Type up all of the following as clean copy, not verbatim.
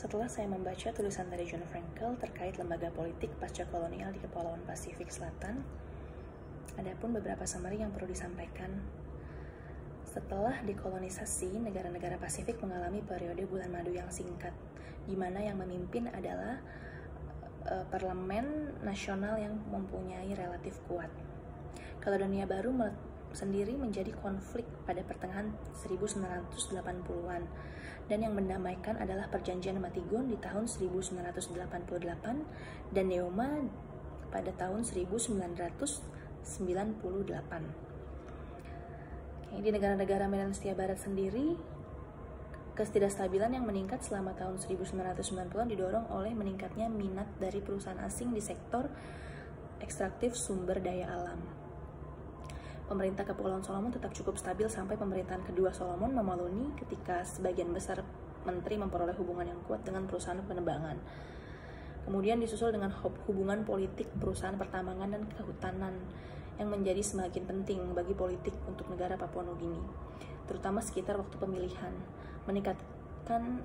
Setelah saya membaca tulisan dari John Frankel terkait lembaga politik pasca kolonial di Kepulauan Pasifik Selatan, ada pun beberapa summary yang perlu disampaikan. Setelah dekolonisasi, negara-negara Pasifik mengalami periode bulan madu yang singkat, di mana yang memimpin adalah parlemen nasional yang mempunyai relatif kuat. Kaledonia Baru sendiri menjadi konflik pada pertengahan 1980-an, dan yang mendamaikan adalah perjanjian Matigun di tahun 1988 dan Neoma pada tahun 1998. Di negara-negara Melanesia Barat sendiri, ketidakstabilan yang meningkat selama tahun 1990-an didorong oleh meningkatnya minat dari perusahaan asing di sektor ekstraktif sumber daya alam. Pemerintah Kepulauan Solomon tetap cukup stabil sampai pemerintahan kedua Solomon Mamaluni ketika sebagian besar menteri memperoleh hubungan yang kuat dengan perusahaan penebangan. Kemudian disusul dengan hubungan politik perusahaan pertambangan dan kehutanan yang menjadi semakin penting bagi politik untuk negara Papua Nugini, terutama sekitar waktu pemilihan, meningkatnya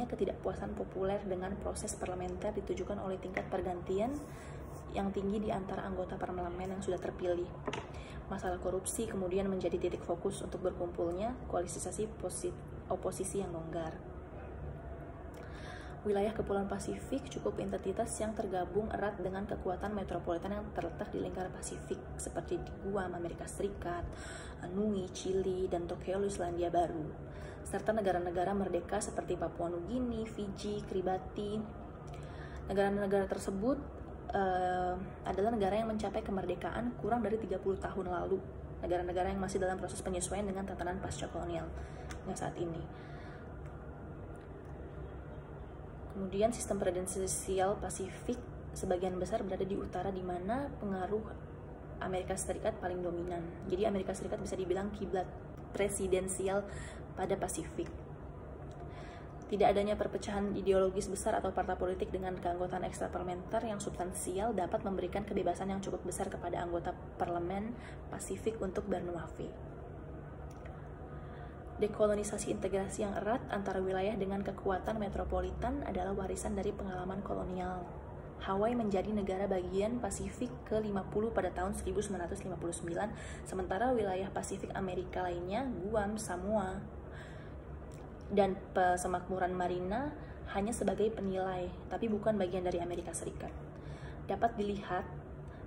ketidakpuasan populer dengan proses parlementer ditujukan oleh tingkat pergantian yang tinggi di antara anggota parlemen yang sudah terpilih. Masalah korupsi kemudian menjadi titik fokus untuk berkumpulnya koalisasi oposisi yang longgar. Wilayah Kepulauan Pasifik cukup entitas yang tergabung erat dengan kekuatan metropolitan yang terletak di lingkar Pasifik seperti di Guam, Amerika Serikat, Nui, Chili, dan Tokyo, Selandia Baru, serta negara-negara merdeka seperti Papua Nugini, Fiji, Kiribati. Negara-negara tersebut adalah negara yang mencapai kemerdekaan kurang dari 30 tahun lalu, negara-negara yang masih dalam proses penyesuaian dengan tatanan pasca kolonial yang saat ini. Kemudian sistem presidensial Pasifik sebagian besar berada di utara, di mana pengaruh Amerika Serikat paling dominan. Jadi Amerika Serikat bisa dibilang kiblat presidensial pada Pasifik. Tidak adanya perpecahan ideologis besar atau partai politik dengan keanggotaan ekstraparlementer yang substansial dapat memberikan kebebasan yang cukup besar kepada anggota parlemen Pasifik untuk bernuafi. Dekolonisasi integrasi yang erat antara wilayah dengan kekuatan metropolitan adalah warisan dari pengalaman kolonial. Hawaii menjadi negara bagian Pasifik ke-50 pada tahun 1959, sementara wilayah Pasifik Amerika lainnya, Guam, Samoa, dan Persemakmuran Marina hanya sebagai penilai, tapi bukan bagian dari Amerika Serikat. Dapat dilihat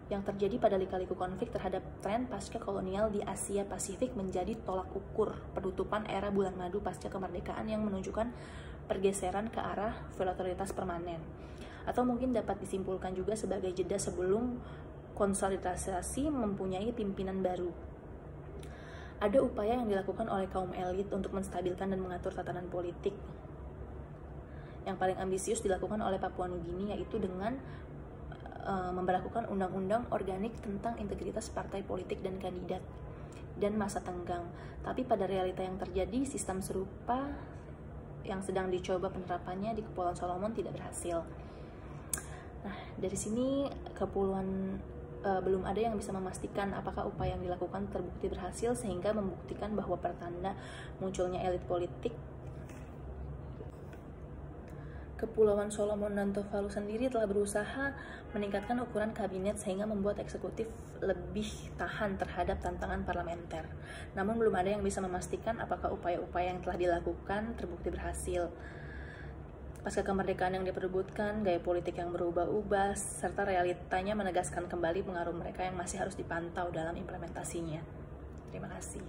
yang terjadi pada lika-liku konflik terhadap tren pasca kolonial di Asia Pasifik menjadi tolak ukur penutupan era bulan madu pasca kemerdekaan yang menunjukkan pergeseran ke arah volatilitas permanen. Atau mungkin dapat disimpulkan juga sebagai jeda sebelum konsolidasi mempunyai pimpinan baru. Ada upaya yang dilakukan oleh kaum elit untuk menstabilkan dan mengatur tatanan politik. Yang paling ambisius dilakukan oleh Papua Nugini, yaitu dengan memberlakukan undang-undang organik tentang integritas partai politik dan kandidat dan masa tenggang. Tapi pada realita yang terjadi, sistem serupa yang sedang dicoba penerapannya di Kepulauan Solomon tidak berhasil. Nah, dari sini belum ada yang bisa memastikan apakah upaya yang dilakukan terbukti berhasil sehingga membuktikan bahwa pertanda munculnya elit politik. Kepulauan Solomon dan Tuvalu sendiri telah berusaha meningkatkan ukuran kabinet sehingga membuat eksekutif lebih tahan terhadap tantangan parlementer. Namun belum ada yang bisa memastikan apakah upaya-upaya yang telah dilakukan terbukti berhasil. Pasca kemerdekaan yang diperebutkan, gaya politik yang berubah-ubah, serta realitanya menegaskan kembali pengaruh mereka yang masih harus dipantau dalam implementasinya. Terima kasih.